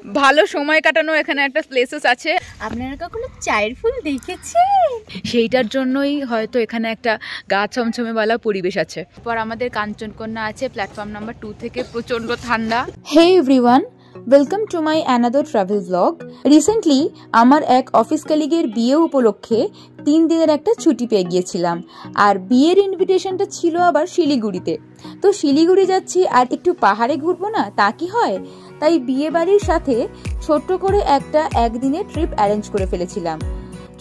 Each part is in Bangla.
ভালো সময় কাটানো এখানে একটা প্লেসেস আছে। আপনারা কখনো চায়ের ফুল দেখেছেন? সেইটার জন্যই হয়তো এখানে একটা গা ছমছমেওয়ালা পরিবেশ আছে। পর আমাদের কাঞ্চনকন্যা আছে প্ল্যাটফর্ম নাম্বার 2 থেকে, প্রচন্ড ঠান্ডা। Hey everyone, welcome to my another travel blog. Recently আমার এক অফিস কলিগের বিয়ে উপলক্ষে 3 দিনের একটা ছুটি পেয়ে গিয়েছিলাম, আর বিয়ের ইনভিটেশনটা ছিল আবার শিলিগুড়িতে। তো শিলিগুড়ি যাচ্ছি আর একটু পাহাড়ে ঘুরবো না, তা কি হয়? তাই বিয়ে বাড়ির সাথে ছোট্ট করে একটা একদিনের ট্রিপ অ্যারেঞ্জ করে ফেলেছিলাম।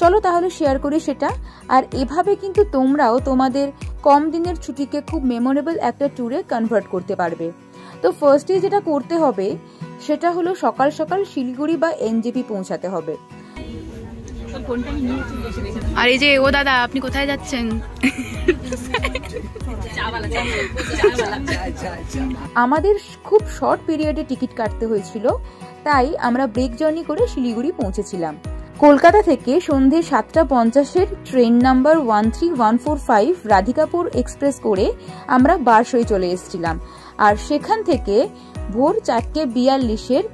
চলো তাহলে শেয়ার করি সেটা। আর এভাবে কিন্তু তোমরাও তোমাদের কম দিনের ছুটিকে খুব মেমোরেবল একটা ট্যুরে কনভার্ট করতে পারবে। তো ফার্স্টে যেটা করতে হবে সেটা হলো সকাল সকাল শিলিগুড়ি বা এনজেপি পৌঁছাতে হবে। আর এই যে ও দাদা, আপনি কোথায় যাচ্ছেন? আমাদের খুব শর্ট পিরিয়ডে টিকিট কাটতে হয়েছিল, তাই আমরা ব্রেক জার্নি করে শিলিগুড়ি পৌঁছেছিলাম। কলকাতা থেকে সন্ধে 7:50 ট্রেন নাম্বার 13145 রাধিকাপুর এক্সপ্রেস করে আমরা বারসই চলে এসেছিলাম, আর সেখান থেকে ভোর 4:42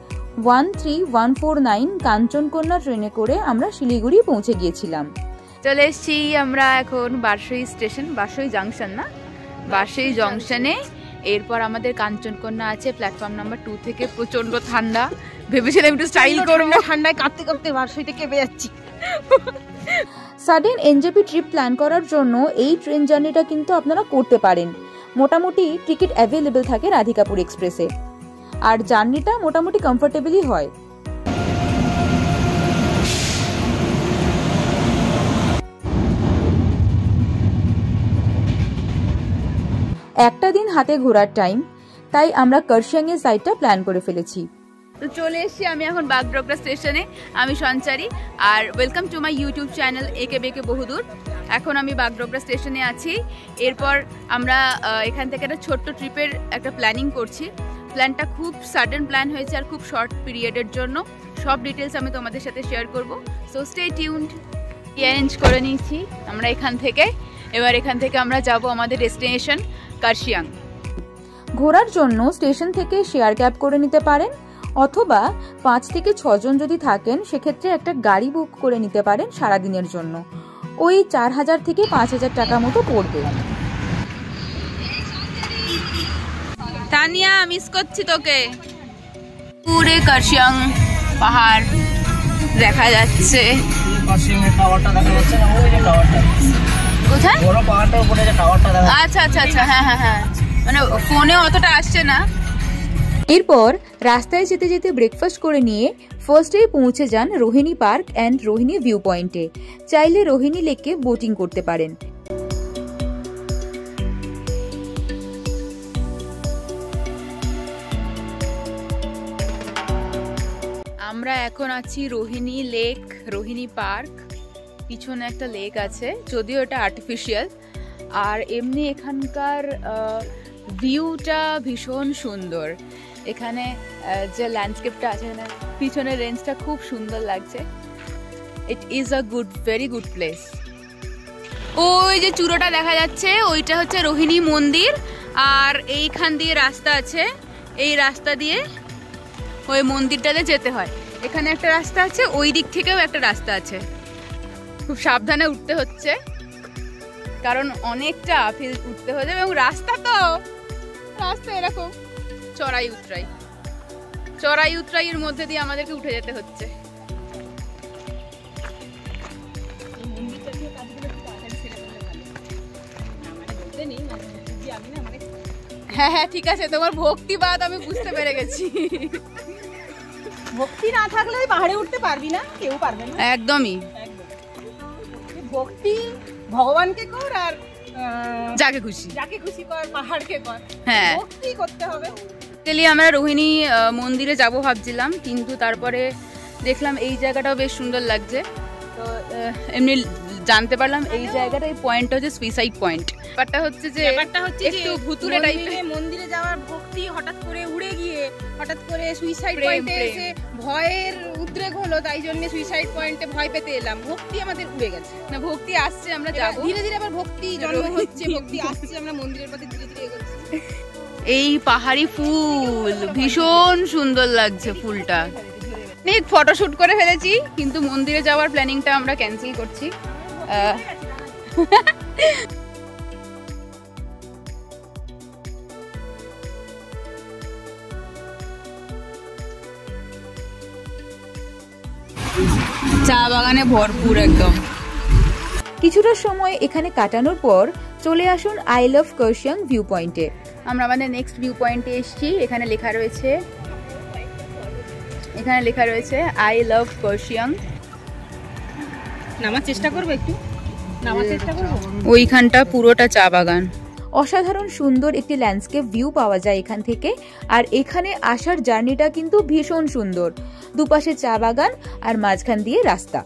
13149 কাঞ্চনকন্যা ট্রেনে করে আমরা শিলিগুড়ি পৌঁছে গিয়েছিলাম। চলে এসছি আমরা এখন বারসই স্টেশন, বারসই জাংশন না, বারসই জংশনে। এরপর আমাদের কাঞ্চনকন্যা আছে প্ল্যাটফর্ম নাম্বার 2 থেকে, প্রচন্ড ঠান্ডা। ভেবেছিলাম একটু স্টাইল করবো, ঠান্ডায় কাঁপতে কাঁপতে বারসইতে কেঁপে যাচ্ছি। সাডেন এনজেপি ট্রিপ প্ল্যান করার জন্য এই ট্রেন জার্নিটা কিন্তু আপনারা করতে পারেন। মোটামুটি টিকিট অ্যাভেলেবেল থাকে রাধিকাপুর এক্সপ্রেসে, আর জার্নিটা মোটামুটি কমফোর্টেবলই হয়। একটা দিন হাতে ঘোরার টাইম, তাই আমরা কার্শিয়াং এর সাইডটা প্ল্যান করে ফেলেছি। তো চলে এসছি আমি এখন বাগডোগরা স্টেশনে। আমি সঞ্চারী, আর welcome to my YouTube channel একে বেকে বহুদূর। এখন আমি বাগডোগরা স্টেশনে আছি। এরপর আমরা এখান থেকে একটা ছোট্ট ট্রিপের একটা প্ল্যানিং করছি। প্ল্যানটা খুব সাডেন প্ল্যান হয়েছে আর খুব শর্ট পিরিয়ডের জন্য। সব ডিটেলস আমি তোমাদের সাথে শেয়ার করব, সো স্টে টিউনড। অ্যারেঞ্জ করে নিয়েছি আমরা এখান থেকে। এবার এখান থেকে আমরা যাব আমাদের ডেস্টিনেশন কার্শিয়াং। ঘোরার জন্য স্টেশন থেকে শেয়ার ক্যাব করে নিতে পারেন, অথবা 5 থেকে 6 জন যদি থাকেন সেক্ষেত্রে একটা গাড়ি বুক করে নিতে পারেন সারাদিনের জন্য। ওই 4000 থেকে 5000 টাকা মতো পড়বে। তানিয়া, মিস করছি তোকে। পুরে কার্শিয়াং পাহাড় দেখা যাচ্ছে। আচ্ছা আচ্ছা আচ্ছা, হ্যাঁ হ্যাঁ হ্যাঁ, মানে ফোনে অতটা আসছে না। এরপর রাস্তায় যেতে যেতে ব্রেকফাস্ট করে নিয়ে ফার্স্টেই পৌঁছে যান Rohini park and Rohini view পয়েন্টে। চাইলে রোহিণী লেকে বোটিং করতে পারেন। আমরা এখন আছি রোহিণী লেক, রোহিণী পার্ক। পিছনে একটা লেক আছে, যদিও এটা আর্টিফিশিয়াল। আর এমনি এখানকার ভিউটা ভীষণ সুন্দর। এখানে যে ল্যান্ডস্কেপটা আছে, পিছনের রেঞ্জটা খুব সুন্দর লাগছে। It is a very good place. ওই যে চূড়োটা দেখা যাচ্ছে, ওইটা হচ্ছে রোহিণী মন্দির। আর এইখান দিয়ে রাস্তা আছে, এই রাস্তা দিয়ে ওই মন্দিরটাতে যেতে হয়। এখানে একটা রাস্তা আছে, ওই দিক থেকেও একটা রাস্তা আছে। খুব সাবধানে উঠতে হচ্ছে, কারণ অনেকটা ফিল উঠতে হয়ে যাবে। এবং রাস্তা এরকম চড়াই উতরাইয়ের মধ্যে দিয়ে আমাদেরকে উঠে যেতে হচ্ছে। হ্যাঁ হ্যাঁ ঠিক আছে, তোমার ভক্তিবাদ আমি বুঝতে পেরে গেছি। ভক্তি না থাকলে পাহাড়ে উঠতে পারবি না, কেউ পারবে না। একদমই, ভক্তি ভগবানকে কর আর যাকে খুশি কর, পাহাড়কে কর। হ্যাঁ, ভক্তি করতে হবে। আমরা রোহিণী মন্দিরে যাব ভাবছিলাম, কিন্তু তারপরে দেখলাম এই জায়গাটাও বেশ সুন্দর লাগছে। তো এমনি জানতে পারলাম এই জায়গাটা, এই পয়েন্টটা হচ্ছে সুইসাইড পয়েন্ট। ব্যাপারটা হচ্ছে যে একটু ভুতুড়ে টাইপের। মন্দিরে যাওয়ার ভক্তি হঠাৎ করে উড়ে গিয়ে হঠাৎ করে সুইসাইড পয়েন্টে এসে ভয়ের উদ্রেক হলো, তাই জন্য সুইসাইড পয়েন্টে ভয় পেতে এলাম। ভক্তি আমাদের উড়ে গেছে না, ভক্তি আসছে, আমরা যাব ধীরে ধীরে। আবার ভক্তি জন্ম হচ্ছে, ভক্তি আসছে, আমরা মন্দিরের পথে ধীরে ধীরে এগোচ্ছি। এই পাহাড়ি ফুল ভীষণ সুন্দর লাগছে, ফুলটা অনেক ফটোশুট করে ফেলেছি, কিন্তু মন্দিরে যাওয়ার প্ল্যানিংটা আমরা ক্যান্সেল করছি। চা বাগানে ভরপুর একদম। কিছুটা সময় এখানে কাটানোর পর চলে আসুন আই লাভ কার্শিয়াং ভিউ পয়েন্টে। আমরা আমাদের নেক্সট ভিউ পয়েন্টে এসেছি। এখানে লেখা রয়েছে আই লাভ কার্শিয়াং। নামার চেষ্টা করবো, একটু নামার চেষ্টা করবো। ওইখানটা পুরোটা চা বাগান। অসাধারণ সুন্দর একটি ল্যান্ডস্কেপ ভিউ পাওয়া যায় এখান থেকে। আর এখানে আসার জার্নিটা কিন্তু ভীষণ সুন্দর, দুপাশে চা বাগান আর মাঝখান দিয়ে রাস্তা।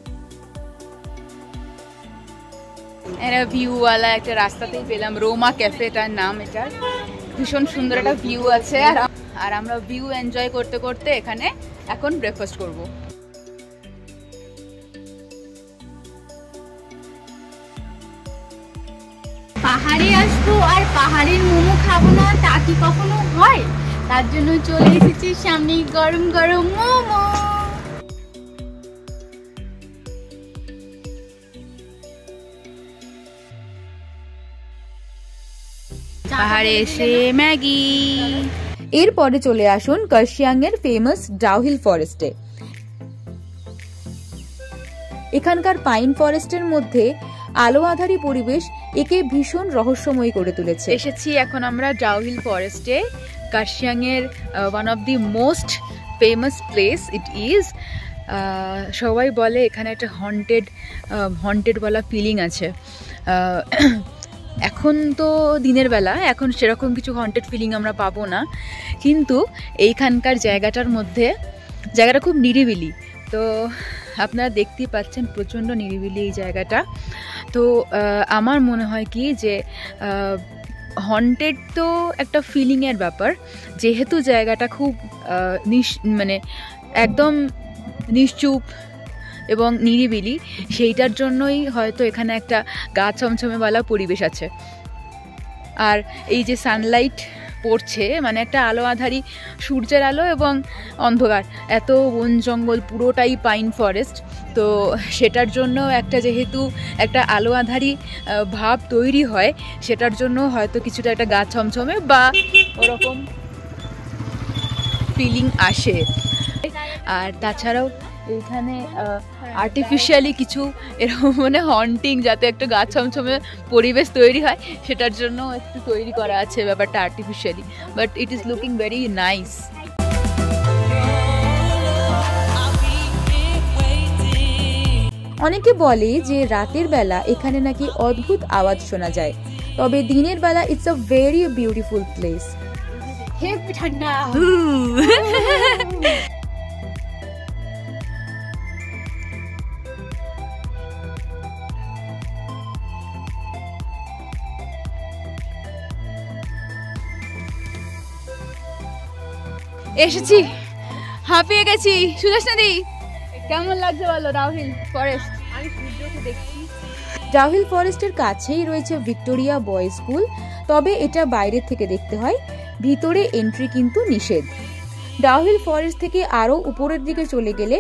এটা ভিউওয়ালা একটা রাস্তাতেই পেলাম, রোমা ক্যাফেটার নাম এটার। ভীষণ সুন্দর একটা ভিউ আছে, আর আমরা ভিউ এনজয় করতে করতে এখানে এখন ব্রেকফাস্ট করব। পাহাড়ে আসবো আর পাহাড়ের মোমো খাবো না, তা কি কখনো হয়? তার জন্য চলে এসেছি সামনে গরম গরম মোমো। পাহাড়ে এসে ম্যাগি। এরপরে চলে আসুন কার্শিয়াং এর ফেমাস ডাউহিল ফরেস্টে। এখানকার পাইন ফরেস্টের মধ্যে আলো আঁধারি পরিবেশ একে ভীষণ রহস্যময় করে তুলেছে। এসেছি এখন আমরা ডাউহিল ফরেস্টে, কার্শিয়াং এর one of the most famous place it is. সবাই বলে এখানে একটা হন্টেড বলা ফিলিং আছে। এখন তো দিনের বেলা, এখন সেরকম কিছু হন্টেড ফিলিং আমরা পাবো না, কিন্তু এইখানকার জায়গাটা খুব নিরিবিলি। তো আপনারা দেখতেই পাচ্ছেন প্রচণ্ড নিরিবিলি এই জায়গাটা। তো আমার মনে হয় কি যে হন্টেড তো একটা ফিলিংয়ের ব্যাপার, যেহেতু জায়গাটা খুব মানে একদম নিশ্চুপ এবং নিরিবিলি, সেইটার জন্যই হয়তো এখানে একটা গা ছমছমেওয়ালা পরিবেশ আছে। আর এই যে সানলাইট পড়ছে, মানে একটা আলো আঁধারি, সূর্যের আলো এবং অন্ধকার, এত বন জঙ্গল, পুরোটাই পাইন ফরেস্ট, তো সেটার জন্য যেহেতু একটা আলো আঁধারি ভাব তৈরি হয়, সেটার জন্য হয়তো কিছুটা একটা গা ছমছমে বা ওরকম ফিলিং আসে। আর তাছাড়াও এইখানে আর্টিফিশিয়ালি কিছু এরকম মানে হন্টিং, যাতে একটা গা ছমছমে পরিবেশ তৈরি হয়, সেটার জন্য একটু তৈরি করা আছে ব্যাপারটা artificially, but it is looking very nice. অনেকে বলে যে রাতের বেলা এখানে নাকি অদ্ভুত আওয়াজ শোনা যায়, তবে দিনের বেলা it's a very beautiful place. Heavy ঠান্ডা। এসেছি, হাঁপিয়ে গেছি। সুদেশনা দি, কেমন লাগছে বলো ডাউহিল ফরেস্ট? আমি সূর্যকে দেখছি। ডাউহিল ফরেস্টের কাছেই রয়েছে ভিক্টোরিয়া বয়েজ স্কুল, তবে এটা বাইরে থেকে দেখতে হয়, ভিতরে এন্ট্রি কিন্তু নিষেধ। ডাউহিল ফরেস্ট থেকে আরও উপরের দিকে চলে গেলে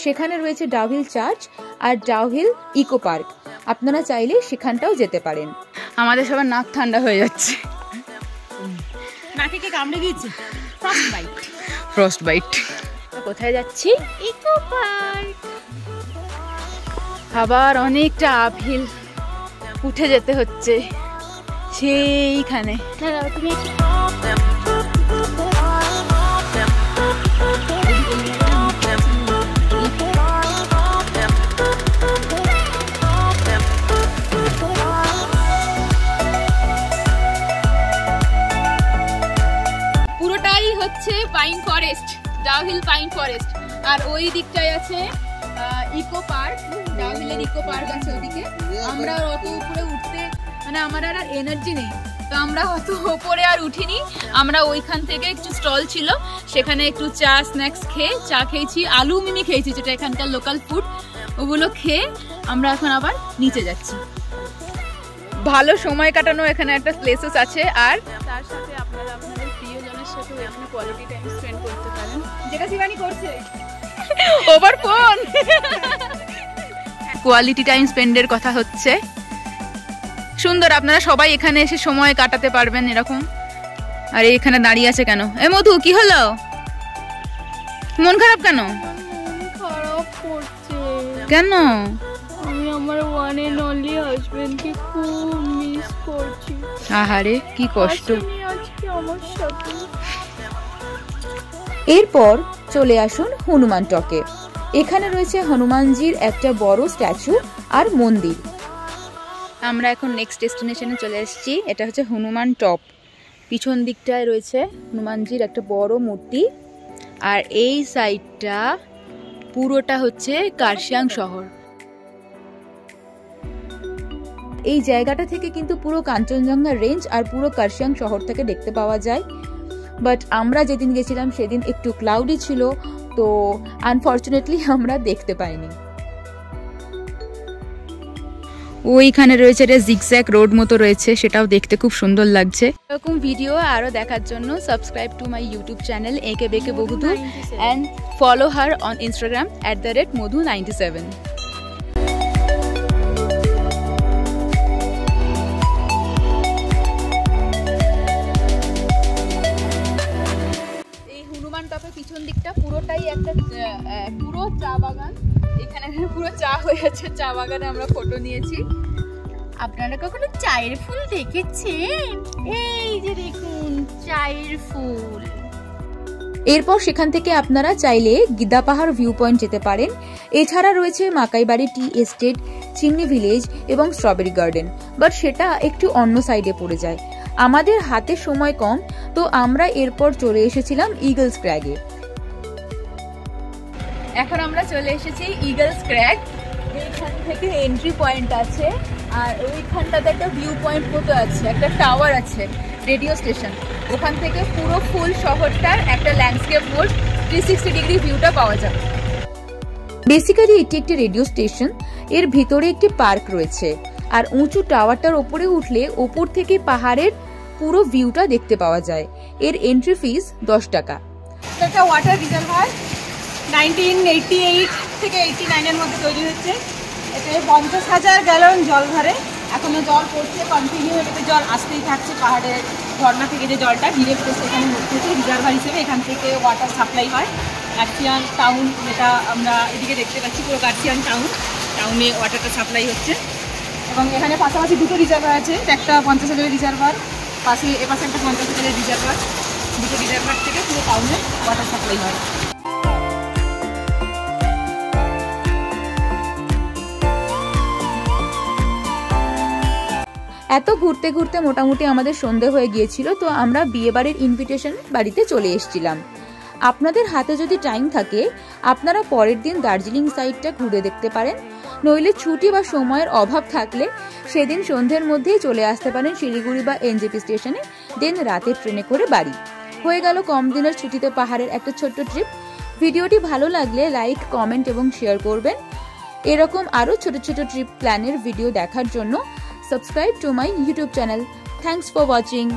সেখানে রয়েছে ডাউহিল চার্চ আর ডাউহিল ইকো পার্ক, আপনারা চাইলে সেখানটাও যেতে পারেন। আমাদের সবার নাক ঠান্ডা হয়ে যাচ্ছে। নাকে কে কামড়ে গিয়েছে? Frost bite. কোথায় যাচ্ছি? Eco park. আবার অনেকটা আপহিল উঠে যেতে হচ্ছে সেইখানে। দাঁড়াও, তুমি পুরোটাই হচ্ছে pine forest, Dowhill pine forest. আর ওই দিকটায় আছে ইকো পার্ক, ডাউহিলের ইকো পার্ক আছে ওদিকে। আমরা অত উপরে উঠতে, মানে আমার আর এনার্জি নেই, তো আমরা অত উপরে আর উঠিনি। আমরা ওইখান থেকে একটু স্টল ছিল, সেখানে একটু চা স্ন্যাক্স খেয়ে, চা খেয়েছি, আলু মিমি খেয়েছি, যেটা এখানকার লোকাল ফুড, ওগুলো খেয়ে আমরা এখন আবার নিচে যাচ্ছি। ভালো সময় কাটানো এখানে একটা প্লেসেস আছে, আর তার সাথে আপনারা আপনাদের প্রিয়জনের সাথে এখানে কোয়ালিটি টাইম স্পেন্ড করতে পারেন, যেটা শিবানী করছে। Over phone. কোয়ালিটি টাইম স্পেন্ডের কথা হচ্ছে। সুন্দর, আপনারা সবাই এখানে এসে সময় কাটাতে পারবেন এরকম। আর এখানে দাঁড়িয়ে আছে কেন? এ মধু, কি হলো? মন খারাপ কেন? খারাপ করছে। কেন? আমি আমার ওয়ান এন্ড অনলি হাজবেন্ডকে খুব মিস করছি। আহারে, কি কষ্ট। আজকে আমার সাথে। এরপর চলে আসুন হনুমান টকে। এখানে রয়েছে হনুমানজির একটা বড় স্ট্যাচু আর মন্দির। আমরা এখন নেক্সট ডেস্টিনেশনে চলে এসেছি। এটা হচ্ছে হনুমান টপ। পিছন দিকটায় রয়েছে হনুমানজির একটা বড় মূর্তি, আর এই সাইডটা পুরোটা হচ্ছে কার্শিয়াং শহর। এই জায়গাটা থেকে কিন্তু পুরো কাঞ্চনজঙ্ঘা রেঞ্জ আর পুরো কার্শিয়াং শহরটাকে দেখতে পাওয়া যায়। বাট আমরা যেদিন গেছিলাম সেদিন একটু ক্লাউডি ছিল, তো আনফরচুনেটলি আমরা দেখতে পাইনি। ওইখানে রয়েছে একটা জিগজ্যাগ রোড মতো রয়েছে, সেটাও দেখতে খুব সুন্দর লাগছে। এরকম ভিডিও আরো দেখার জন্য subscribe to my YouTube channel একে বেকে বহুদূর and follow her on Instagram @Modhu97। এই হনুমান টপের পিছন দিকটা পুরোটাই একটা পুরো চা বাগান। এখানে পুরো চা হয়ে আছে, চা বাগানে আমরা ফটো নিয়েছি। আপনারা কখনো চায়ের ফুল দেখেছেন? এই যে দেখুন চায়ের ফুল। এরপর সেখান থেকে আপনারা চাইলে গিদা পাহাড় ভিউ পয়েন্ট যেতে পারেন। এছাড়া রয়েছে মাকাইবাড়ি টি এস্টেট, চিমনি ভিলেজ এবং স্ট্রবেরি গার্ডেন, বাট সেটা একটু অন্য সাইডে পড়ে যায়। আমাদের হাতে সময় কম, তো আমরা এরপর চলে এসেছিলাম ইগলস ক্র্যাগে। এখন আমরা চলে এসেছি ইগলস ক্র্যাগ। এইখান থেকে এন্ট্রি পয়েন্ট আছে, আর ওইখানটাতে একটা ভিউ পয়েন্ট মতো আছে, একটা টাওয়ার আছে, রেডিও স্টেশন। ওখান থেকে পুরো ফুল শহরটার একটা ল্যান্ডস্কেপ মোড 360 ডিগ্রি ভিউটা পাওয়া যাবে। বেসিক্যালি এটি একটি রেডিও স্টেশন। এর ভিতরে একটি পার্ক রয়েছে, আর উঁচু টাওয়ারটার ওপরে উঠলে ওপর থেকে পাহাড়ের পুরো ভিউটা দেখতে পাওয়া যায়। এর এন্ট্রি ফিস 10 টাকা। এটা ওয়াটার রিজার্ভার 1988 থেকে 89 এর মধ্যে তৈরি হচ্ছে। এতে 50,000 গ্যালন জল ধরে। এখনো জল পড়ছে কন্টিনিউ, এটাতে জল আসতেই থাকছে। পাহাড়ের ঝর্ণা থেকে যে জলটা ডিরেক্ট এসে এখানে হচ্ছে রিজার্ভার হিসেবে। এখান থেকে ওয়াটার সাপ্লাই হয়। কার্শিয়াং টাউন, যেটা আমরা এদিকে দেখতে পাচ্ছি, পুরো কার্শিয়াং টাউনে ওয়াটারটা সাপ্লাই হচ্ছে। এবং এখানে পাশাপাশি দুটো রিজার্ভার আছে। একটা 50,000 রিজার্ভার, পাশে এপাশে একটা 50,000 রিজার্ভার। দুটো রিজার্ভার থেকে পুরো টাউনে ওয়াটার সাপ্লাই হয়। এত ঘুরতে ঘুরতে মোটামুটি আমাদের সন্ধে হয়ে গিয়েছিল, তো আমরা বিয়েবাড়ির ইনভিটেশন বাড়িতে চলে এসেছিলাম। আপনাদের হাতে যদি টাইম থাকে আপনারা পরের দিন দার্জিলিং সাইডটা ঘুরে দেখতে পারেন, নইলে ছুটি বা সময়ের অভাব থাকলে সেদিন সন্ধ্যের মধ্যেই চলে আসতে পারেন শিলিগুড়ি বা এনজেপি স্টেশনে, দেন রাতের ট্রেনে করে বাড়ি। হয়ে গেল কম দিনের ছুটিতে পাহাড়ের একটা ছোট্ট ট্রিপ। ভিডিওটি ভালো লাগলে লাইক, কমেন্ট এবং শেয়ার করবেন। এরকম আরও ছোট ছোট ট্রিপ প্ল্যানের ভিডিও দেখার জন্য subscribe to my YouTube channel. Thanks for watching.